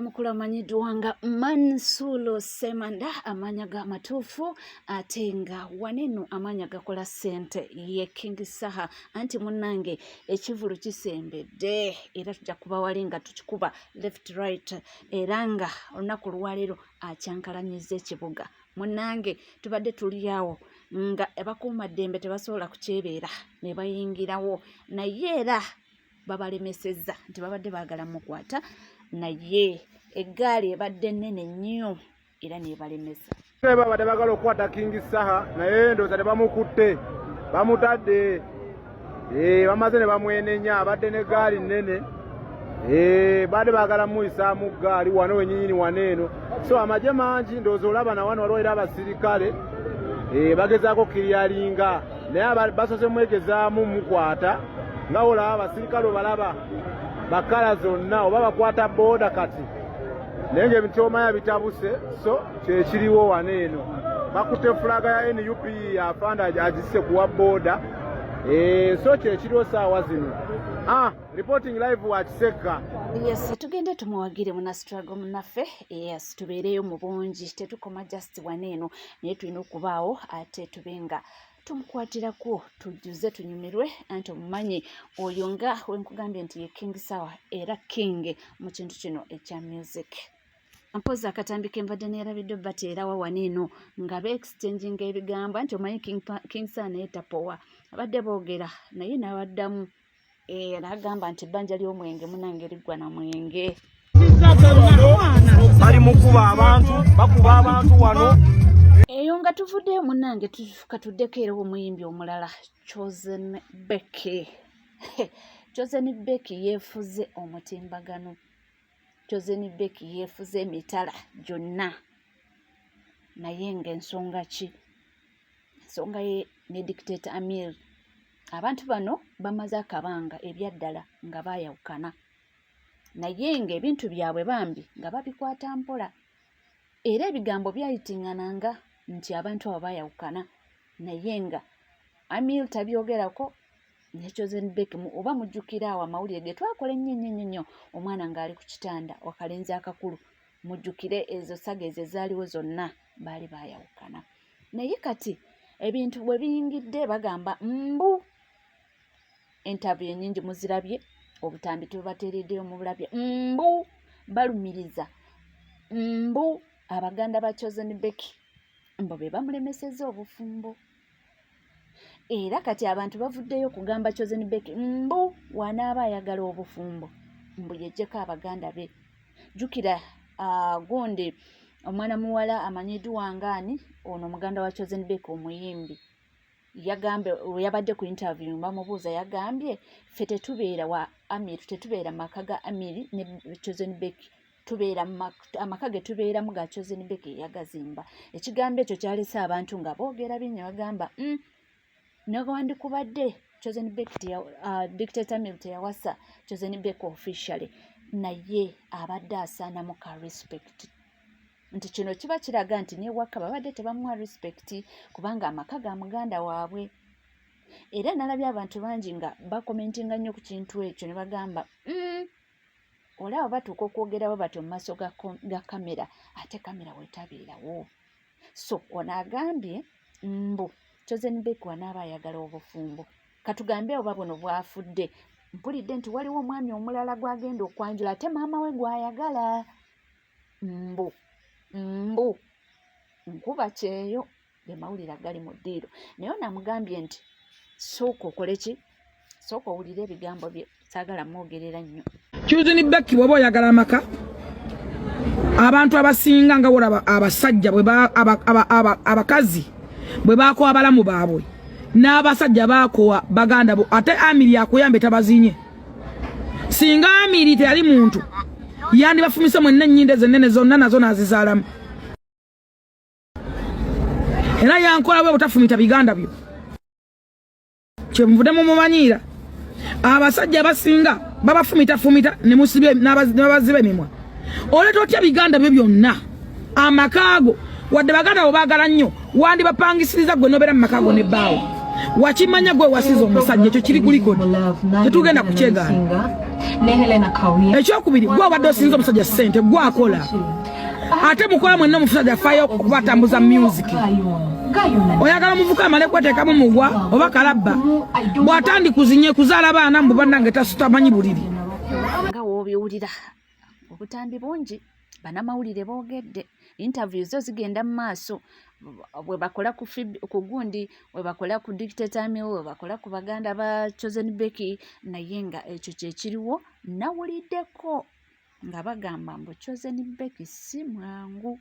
Omusajja mukulu amanyiddwa nga Mansulo Semanda amanya ga matuufu ate nga waneno amanya gakola ssente ye King Saha anti munnange ekivulu kisembedde era tujja kuba wali nga tukikuba left right era nga olunaku lwaleero akyankalanyiza ekibuga munnange tubadde tuliawo nga abakuuma ddembe tebasobola kukyebeera ne bayingirawo naye era babalemesezza nti babadde baagala mukwata naye eggaali ebadde nnene nnyo era nebalemesa babadde baagala okukwata King Saha naye ndowooza tebamukutte bamutadde bamaze ne bamwenenya abadde n'eggaali nnene badde baagala muyisaamu ggaali wano wenyinyini waneeno so amagye mangi ndowooza olaba na wano waliwo era abasirikale bagezaako kiryalinga naye basoze mwegezaamu mukwata nga olaba abasirikale obalaba bakala zonna oba bakwata booda kati naye ng'ebintu kyomanya bitabuse so kyekiriwo waneeno bakutte fulaga ya NUP afanda agisse kuwa booda so kyekiriwo saawa zino reporting live wa Kiseka. Yes, tugende tumuwagire muna struggle munaffe yes tubeereyo mu bungi tetukoma just waneeno naye tulina okubaawo ate tubenga tumukwatirako tujuze tunyumirwe anti omumanyi oyo nga wenkugambye nti ye King Saha era king mu kintu kino ekya music mpoza akatambike mbadde neerabidde bateerawa waneeno nga beexchanging ebigambo anti omanyi King Saha naye tapowa abadde boogera naye n'abaddamu nagamba nti ebbanja ly'omwenge munange liggwa na mwenge bali mukuba abantu bakuba abantu wano eyo nga tuvuddeyo munange katuddeko era omuyimbi omulala Chosen Becky Chosen Becky yeefuze omutimbagano Chosen Becky yeefuze emitala gyonna naye ng'ensonga ki ensonga ye ne Dictator Amir abantu bano bamaze akabanga ebyaddala nga bayawukana naye ng'ebintu byabwe bambi nga babikwata mpola era ebigambo byayitingana nti abantu abo bayawukana naye nga Amir tabyogerako ne Chosen Becky oba mujjukira awo amawulire ge twakola ennyo omwana ng'ali ku kitanda wakalenzi akakulu mujjukire ezo saga ezo ezaaliwo zonna baali bayawukana naye kati ebintu bwe biyingidde bagamba mbu interview nyingi muzirabye obutambi tubateereddeyo mu bulabye mbu balumiriza mbu abaganda ba Chosen Becky mbo be bamulemesezza obufumbo era kati abantu bavuddeyo kugamba Chosen Becky mbu wanaaba ayagala obufumbo mbu yejjeko abaganda be jukira gonde omwana muwala amanyiddwa ngaani ono muganda wa Chosen Becky omuyimbi yagambe yabadde ku interview bamubuuza yagambye ffe tetubeera wa Amir tetubeera maka ga Amir ne Chosen Becky tubeera amaka ge tubeeramu ga Chosen Becky yagazimba ekigambo ekyo kyalese abantu nga boogera binnya bagamba negwandikubadde Chosen Becky Dictator Amir teyawasa Chosen Becky officially naye abadde asaanamu ka respect nti kino kiba kiraga nti newaka babadde tebamuwa respect kubanga amaka ga muganda waabwe era nalabye abantu bangi nga bakomentinga nnyo ku kintu ekyo ne bagamba olaba batuuka okwogerawo batyo mu maaso ga kamera ate kamera wetabeerawo so ono agambye mbu Chosen Becky wanaaba ayagala obufumbo katugambe oba buno bwafudde mpulidde nti waliwo omwami omulala gwagenda okwanjula ate maama we gwayagala mbu nkuba kyeyo ge mawulire agali mu ddiiro naye namugambye nti sooka okole ki sooka owulire ebigambo bye saagala mwogerera nnyo Chosen Becky bw'oba oyagala amaka abantu abasinga nga wolaba abasajja abakazi bwe baakowa abalamu baabwe n'abasajja baakowa baganda bo ate Amiri akuyambe tabazinye singa Amiri teyali muntu yandi bafumise mwenna ennyinde zennene zonna nazo n'azizaalamu era yankola bwe butafumita biganda byo kyenvudde mumumanyiira abasajja abasinga babafumita ne musibye n'abaziba emimwa oleta otya biganda byo byonna amakaago wadde baganda bo baagala nnyo wandi bapangisiriza gwe nobeera mu makaago ne bbaawo wakimanya gwe wasiza omusajja ekyo kiri kuliko tetugenda kukyegana ekyokubiri gwe obadde osinza omusajja ssente gwe akola ate mukola mwenna omusajja afayo okubatambuza music oyagala omuvuka amale kweteekamu mugwa oba kalabba bw'atandi kuzinye kuzaala baana mbu bannange tasutamanyi buliri nga woobiwulira obutambi bungi banamawulire boogedde interview zo zigenda mu maaso bwe bakola ku gundi bwe bakola ku Dictator Mill bwe bakola ku baganda ba Chosen Becky naye nga ekyo kyekiriwo nawuliddeko nga bagamba mbu Chosen Becky si mwangu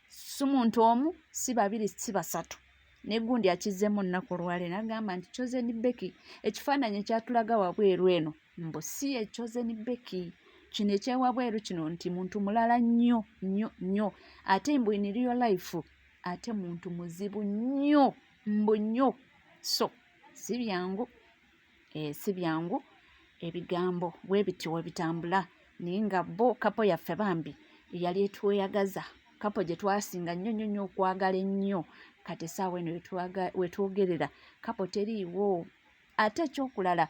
si muntu omu si babiri si basatu ne gundi akizzemu nnaku lwale nagamba nti Chosen Becky ekifaananyi kyatulaga wabweru eno mbu si Chosen Becky kino ekyewabweru kino nti muntu mulala nnyo nnyo nnyo ate mbu in real life ate muntu muzibu nnyo mbu nnyo so si byangu ebigambo bwe biti we bitambula naye nga bo kapo yaffe bambi yali etweyagaza kapo gye twasinga nnyo nnyo nnyo okwagala ennyo kati essaawa eno wetwogerera kapo teriiwo ate ekyokulala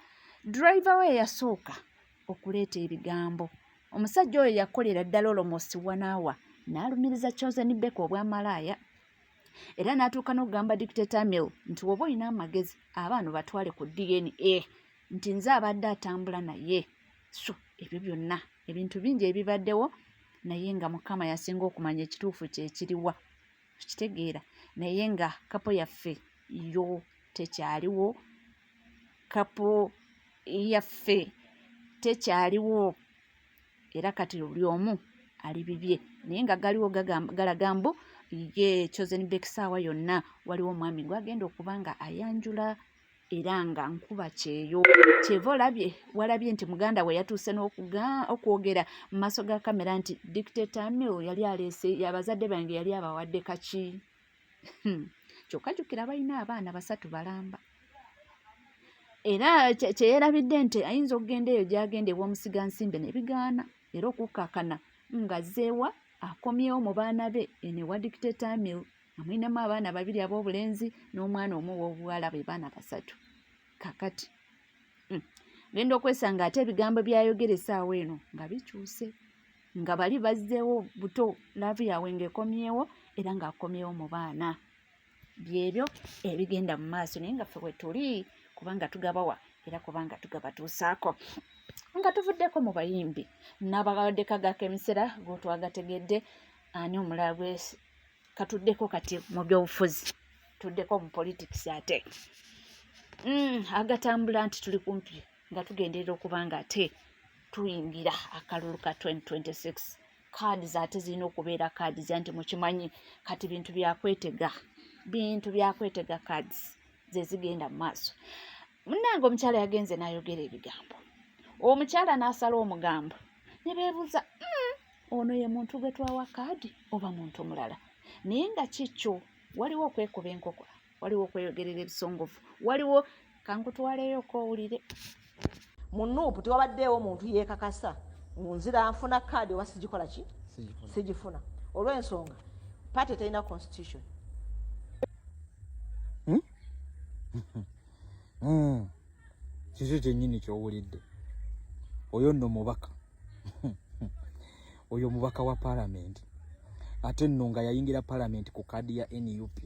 driver we yasooka okuleeta ebigambo omusajja oyo yakolera ddala almost 1 hour n'alumiriza Chosen Becky obwamalaaya era n'atuuka n'okugamba Dictator Mill nti woba olina amagezi abaana batwale ku DNA nti nze abadde atambula naye so ebyo byonna ebintu bingi ebibaddewo naye nga Mukama yasinga okumanya ekituufu kyekiriwa kitegeera naye nga kapo yaffe yo tekyaliwo kapo yaffe tekyaliwo era kati buli omu ali bibye naye nga galiwo galaga mbu ye Chosen Becky saawa yonna waliwo omwami gwagenda okuba nga ayanjula era nga nkuba kyeyo kyeva walabye nti muganda we yatuuse n'okwogera mu maaso ga kamera nti Dictator Mill yali aleese abazadde bange yali abawadde kaki kyokka jjukira balina abaana 3 balamba era kyeyerabidde nti ayinza okugenda eyo gyagenda ew'omusigansimbe nebigaana era okukakana nga zeewa akomyewo mu baana be enewa Dictator Mill amwinamu abaana 2 ab'obulenzi n'omwana omu w'obuwala be baana 3 kakati genda okwesanga ate ebigambo byayogera essaawa eno nga bikyuse nga bali bazzeewo buto laavu yaabwe ng'ekomyewo era ng'akomyewo mu baana byebyo ebigenda mu maaso naye nga ffe bwe tuli kubanga tugabawa era kubanga tugabatuusaako nga tuvuddeko mu bayimbi n'abawaddeka ga kemisera gotwagategedde ani omulala gwe katuddeko kati mu byobufuzi tuddeko mu politics ate agatambula nti tuli kumpi nga tugenderera okuba nga ate tuyingira akalulu ka 2026 cards ate zirina okubeera cards anti mukimanyi kati bintu byakwetega cards zezigenda mu maaso munnange omukyala yagenze n'ayogera ebigambo omukyala n'asala omugambo ne beebuuza ono ye muntu gwe twawa kaadi oba muntu mulala naye nga kikyo waliwo okwekuba enkokola waliwo okweyogerera ebisongovu waliwo kankutwaleyo kowulire mu nuupu tewabaddeewo omuntu yeekakasa nzira nfuna kaadi oba sigikola ki sigifuna olw'ensonga paati terina constitution kiki kyennyini kyowulidde oyo nno mubaka oyo mubaka wa palamenti ate nno nga yayingira palamenti ku kaadi ya NUP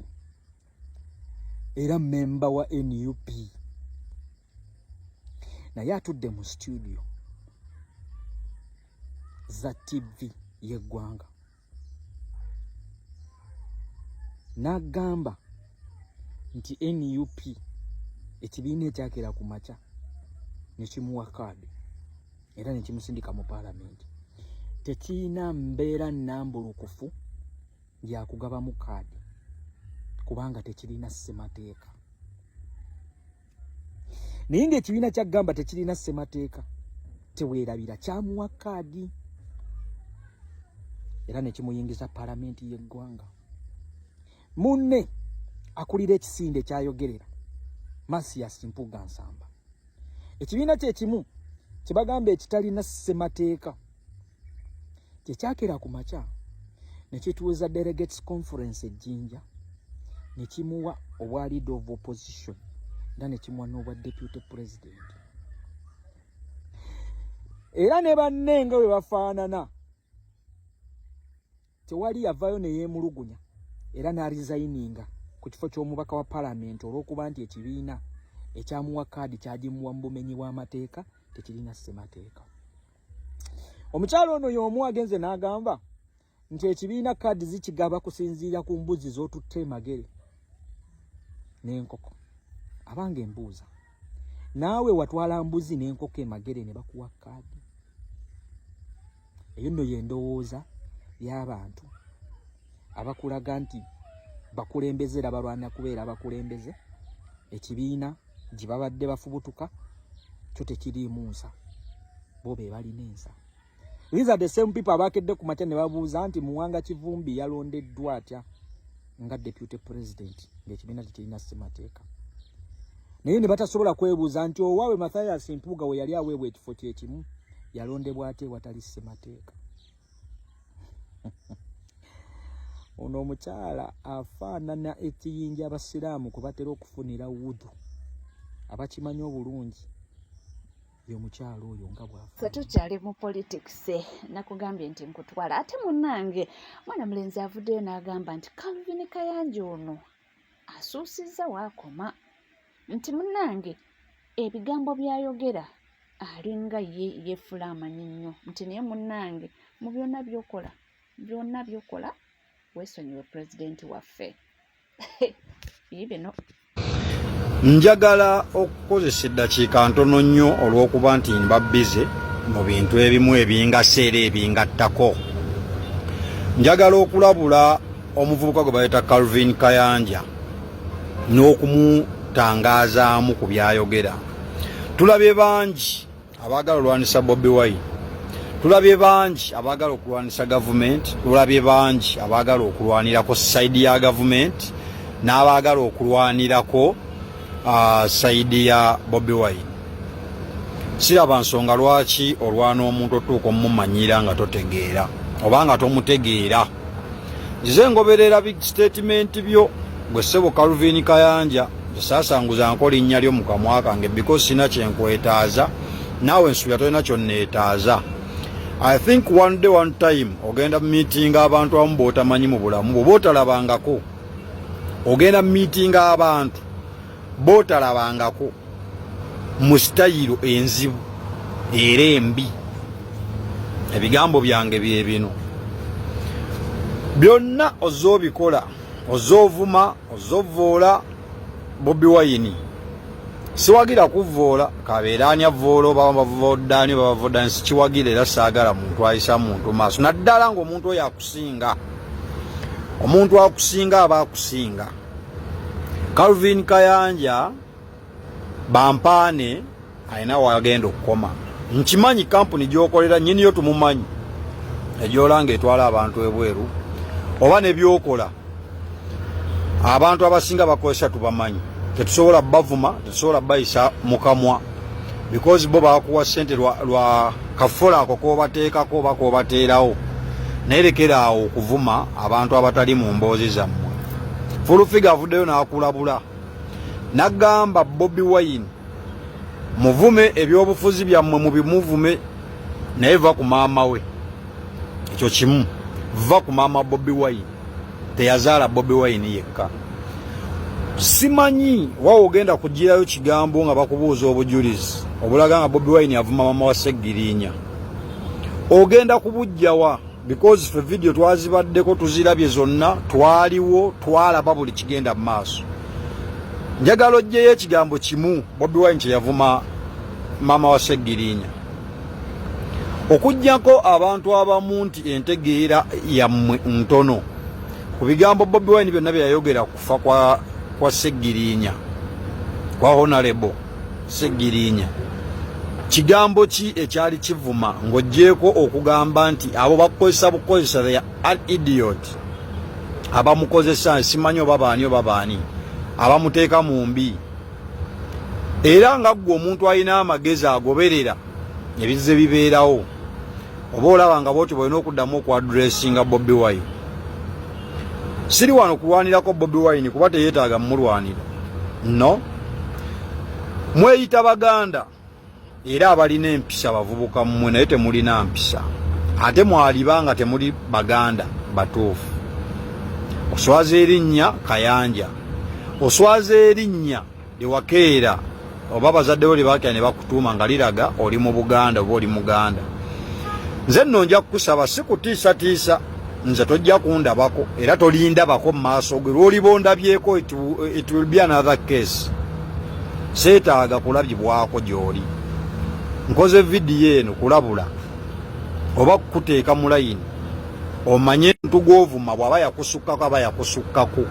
era memba wa NUP naye atudde mu studio za TV y'eggwanga n'agamba nti NUP ekibiina ekyakera ku makya ne kimuwa kaadi era ne kimusindika mu palamenti tekirina mbeera nnambulukufu yakugabamu kaadi kubanga tekirina ssemateeka naye ng'ekibiina kyagamba tekirina ssemateeka teweerabira kyamuwa kaadi era ne kimuyingiza palamenti y'eggwanga munne akulira ekisinde kyayogerera Masias Mpuga Nsamba ekibiina kye kimu kibagamba ekitalina ssemateeka kyekyakera ku makya ne kituuza delegates conference ejjinja ne kimuwa obwa leader of opposition era ne kimuwa n'obwa deputy president. Era ne banne nga bwe bafaanana tewali yavaayo ne yeemulugunya era n'aresigninga ku kifo ky'omubaka wa palamenti olw'okuba nti ekibiina ekyamuwa kaadi kyagimuwa mu bumenyi bw'amateeka tekirina ssemateeka. Omukyalo ono y'omu agenze n'agamba nti ekibiina kaadi zikigaba kusinziira ku mbuzi z'otutte emagere n'enkoko. Abange embuuza, naawe watwala mbuzi n'enkoko emagere ne bakuwa kaadi? Eyo nno y'endowooza y'abantu abakulaga nti bakulembeze era balwana kubeera bakulembeze. Ekibiina gye babadde bafubutuka kyo tekiriimu nsa, bo be balina ensa. These are the same people abakedde ku makya ne babuuza nti Muwanga Kivumbi yalondeddwa atya nga deputy president ng'ekibiina tekirina ssemateeka. Naye ne batasobola kwebuuza nti owaawe Mathias Mpuuga we yali aweebwa ekifo kye kimu yalondebwa ate watali ssemateeka. Ono omukyala afaanana ekiyinja abasiraamu kwe batera okufunira wudu. Abakimanyi obulungi y'omukyala oyo nga bw'afa. Ffe tukyali mu politics nakugambye nti nkutwala ate munnange mwana mulenzi avuddeyo n'agamba nti Calvin Kayanja ono asuusizza waakoma nti munnange ebigambo byayogera alinga ye yeefula amanyi nnyo nti naye munnange mu byonna by'okola weesonyiwe pulezidenti waffe. Bino njagala okukozesa eddakiika ntono nnyo olw'okuba nti mba bize mu bintu ebimu ebingasa era ebingattako. Njagala okulabula omuvubuka gwe bayita Calvin Kayanja n'okumutangazaamu ku byayogera. Tulabye bangi abaagala olwanisa Bobi Wine, tulabye bangi abaagala okulwanisa gavumenti, tulabye bangi abaagala okulwanirako sayidi ya gavumenti n'abaagala okulwanirako sayidi ya Bobi Wine. Siraba nsonga lwaki olwana omuntu otuuka omumanyira nga totegeera oba nga tomutegeera. Nze ngoberera big statement byo gwe ssebo Calvin Kayanja, saasanguza nko linnya lyo mu kamwa kange because sina kyenkwetaaza naawe nsuubira tolina kyonneetaaza. I think one day one time ogenda meeting abantu abamu b'otamanyi mu bulamu bwo b'otalabangako, ogenda meeting abantu b'otalabangako mu sitayiro enzibu era embi. Ebigambo byange bye bino byonna ozoobikola, ozoovuma, ozovvoola Bobi Wine. Siwagira kuvvoola kabeera ani avvoola oba bavoodaani oba bavoodaani, sikiwagira era saagala muntu ayisa muntu maaso naddala ng'omuntu oyo akusinga. Omuntu akusinga aba akusinga. Calvin Kayanja bampaane alina wagenda okukoma. Nkimanyi kampuni gy'okolera nnyini yo tumumanyi egyolanga etwala abantu ebweru oba ne byokola abantu abasinga bakozesa tubamanyi. Tetusobola bavuma, tetusobola bayisa mukamwa because bo bakuwa ssente lwa kafola ako k'obateekako oba k'obateerawo. Nayerekera awo okuvuma abantu abatali mu mboozi zammwe. Fulufiga avuddeyo n'akulabula n'agamba Bobi Wine muvume ebyobufuzi byammwe mubimuvume naye va ku maama we. Ekyo kimu, va ku maama Bobi Wine, teyazaala Bobi Wine yekka. Simanyi wa ogenda kugirayo kigambo nga bakubuuza obujulizi obulaga nga Bobi Wine avuma mama wa Seggirinya. Ogenda kubujjawa because fe video twazibaddeko tuzirabye zonna, twaliwo twalaba buli kigenda mu maaso. Njagala ojjeyo ekigambo kimu Bobi Wine kye yavuma mama wa Seggirinya. Okujjako abantu abamu nti entegeera yammwe ntono ku bigambo Bobi Wine byonna bye yayogera kufa kwa Seggirinya, kwa Honorable Seggirinya. Kigambo ki ekyali kivuma ng'oggyeko okugamba nti abo bakukozesa bukozesa they are idiot, abamukozesa simanyi oba baani abamuteeka mu mbi. Era nga ggwe omuntu alina amagezi agoberera ebizze bibeerawo oba olaba nga bwoti bwolina okuddamu okuadressinga Bobi Wine. siri wano kulwanirako Bobi Wine kuba teyeetaaga mulwanira no mweyita baganda era abalina empisa abavubuka mmwe naye temulina mpisa ate mwalibanga temuli baganda batuufu oswaza erinnya Kayanja oswaza erinnya Ewakeera oba bazaddewo libakya ne bakutuuma nga liraga oli mu Buganda oba oli Muganda nze nno nja kukusaba sikutiisatiisa nze tojja kundabako era tolindabako mu maaso ge lw'olibondabyeko it will be another case seetaaga kulabibwako gy'oli nkoze vidiyo eno kulabula oba kukuteeka mu layini omanye ntugw'ovuma bw'aba yakusukkako aba yakusukkako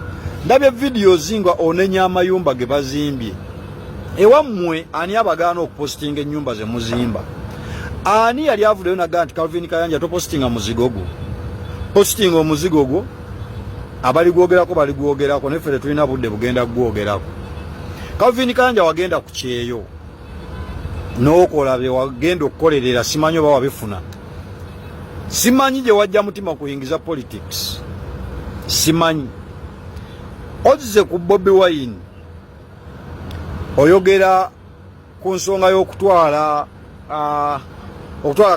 ndabye vidiyo zinga onenya amayumba ge bazimbye ewammwe ani abagaana okupositinga ennyumba ze muzimba ani yali avuddeyo nagaa nti Calvin Kayanja topositinga muzigo gwo positinga omuzigo gwo abaligwogerako baligwogerako neffe tetulina budde bugenda gwogerako Calvin Kayanja wagenda ku kyeyo n'okola bye wagenda okukolerera simanyi oba wabifuna simanyi gye wajja mutima kuyingiza politics simanyi ozize ku Bobi Wine oyogera ku nsonga y'okutwala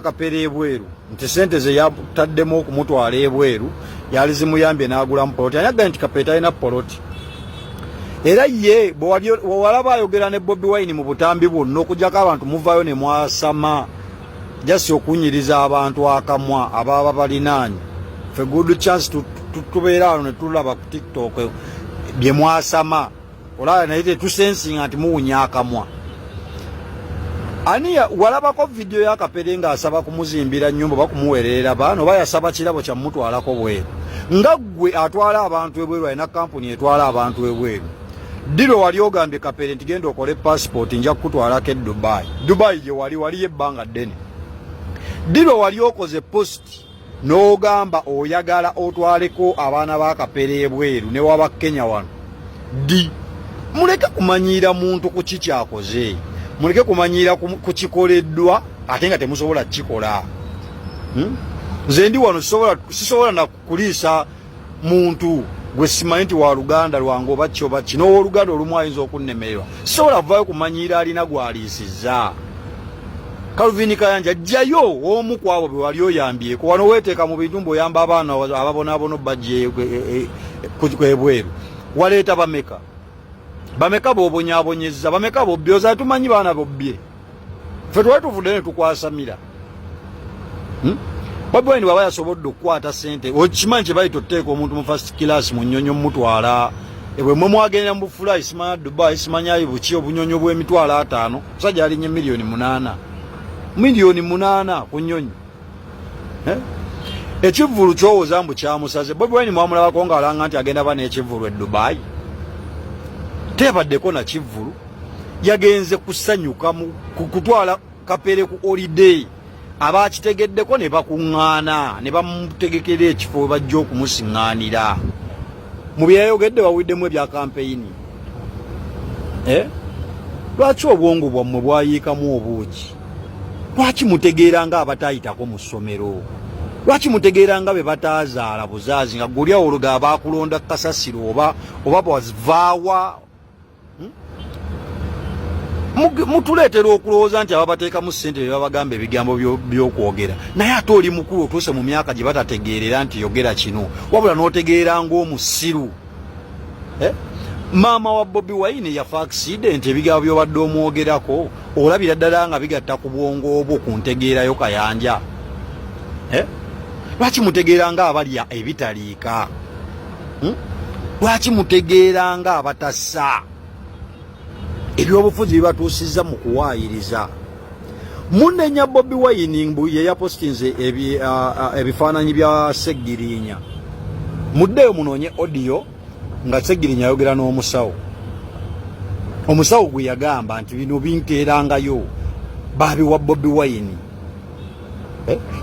Kapere ebweru nti sente ze yataddemu okumutwala ebweru yali zimuyambye n'agulamu poloti anyaga nti Kapere talina poloti era ye bwewalaba ayogera ne Bobi Wine mu butambi bwonna okugyako abantu muvayo ne mwasama jasi okunyiriza abantu akamwa ababa balinaanyi fe good chance tubeera wano ne tulaba ku TikTok bye mwasama olaba naye tetusensinga nti muwunya akamwa ani walabako vidiyo ya Kapere nga asaba kumuzimbira nnyumba bakumuweerera baana oba yasaba kirabo kya mutwalako bweru nga ggwe atwala abantu ebweru alina kampuni etwala abantu ebweru diro wali ogambye Kapere nti genda okole passport nja kukutwalako e Dubai gye waliyo ebbanga ddene diro wali okoze post n'ogamba oyagala otwaleko abaana ba Kapere ebweru ne waba Kenya wano muleke kumanyiira muntu ku kikyakoze muleke kumanyiira ku kikoleddwa ate nga temusobola kikola nze ndi wano sisobola na kuliisa muntu gwe simanyi nti wa luganda lwange oba ki oba ki n'owooluganda olumu ayinza okunnemererwa sisobola kuvayo kumanyiira alina gwaliisiza Calvin Kayanja jjayo omu ku abo be wali oyambyeko wano weeteeka mu bintu mb'oyamba abaana ababonaabona bajje ebweru waleeta bameka b'obonyaabonyezza bameka bobbyoza tumanyi baana bobbye ffe twali tuvudde ne tukwasamira Bobi Wine bw'aba yasobodde okukwata sente okimanyi kye bayita oteeka omuntu mu first class mu nnyonyo mumutwala ebwe mwe mwagenda mu bufulayi simanya Dubai simanyayo buki obunyonyo bw'emitwalo 5 musajja alinnye miliyoni 8 ku nnyonyi ekivvulu kyowooza mbu kyamusaze Bobi Wine mwamulabako nga alanga nti agenda ba n'ekivvulu e Dubai tebaddeko na kivvulu yagenze kusanyuka kutwala Kapere ku holiday abakitegeddeko ne bakuŋŋaana ne bamutegekera ekifo bajja okumusiŋŋaanira mu byayogedde bawiddemu ebya kampeyini lwaki obwongo bwammwe bwayiikamu obuugi lwaki mutegeera nga abataayitako mu ssomero lwaki mutegeera nga be bataazaala buzaazi nga gulya oluga baakulonda kasasiro oba bwazivaawa mutuleetera okulowooza nti ababateeka mu ssente bye babagamba ebigambo by'okwogera naye ate oli mukulu otuuse mu myaka gye batategeerera nti yogera kino wabula n'otegeera ng'omusiru maama wa Bobi Wine yafa accident ebigambo by'obadde omwogerako olabira ddala nga bigatta ku bwongo obwo ku ntegeerayo Kayanja lwaki mutegeera nga abalya ebitaliika lwaki mutegeera nga abatassa ebyobufuzi bibatuusizza mu kuwaayiriza munenya Bobi Wine mbu ye yapostinze ebifaananyi bya Seggirinya muddeyo munoonye audio nga Seggirinya ayogera n'omusawo omusawo gwe yagamba nti bino binteerangayo baabiwa Bobi Wine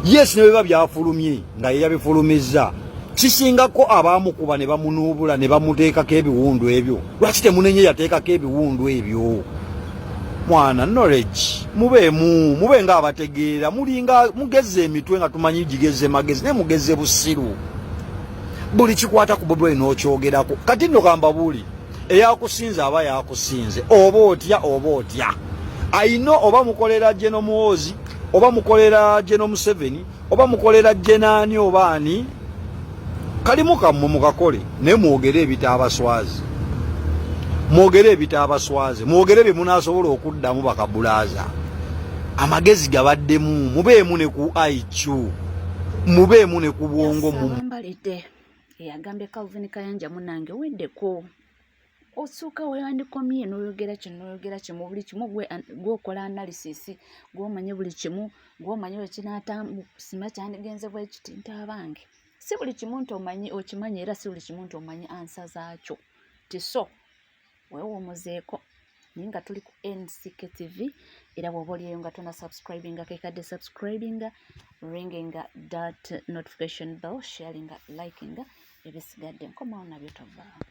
yes ne biba byafulumye nga ye yabifulumizza kisingako abamukuba ne bamunuubula ne bamuteekako ebiwundu ebyo lwaki temunenye yateekako ebiwundu ebyo mwana knowledge mube nga abategeera mulinga mugeze emitwe nga tumanyi gigeze magezi naye mugeze busiru buli kikwata ku Bobi Wine n'okyogerako kati nno gamba buli eyakusinze aba yakusinze oba otya ayino oba mukolera General Muhoozi oba mukolera General Museveni oba mukolera Jenani oba ani kalimu kammwe mukakole naye mwogere ebitaabaswazi mwogere bye munaasobola okuddamu bakabulaza amagezi gabaddemu mubeemu ne ku IQ mubeemu ne ku bwongo mbalidde eyagambye Calvin Kayanja munange weddeko osuuka weyandikomye n'oyogera kimu buli kimu gwokola analysis gwomanye buli kimu gwomanye wekinaatasima kyandigenze bwekiti ntabange si buli kimu nti okimanyi era si buli kimu nti omanyi ansa zaakyo tiso weewumuzeeko naye nga tuli ku NCK TV era bw'oba oliyo nga tona subscribinga kekadde subscribinga ringinga that notification bell sharinga likinga ebisigadde nkomawo nabyo tovaawo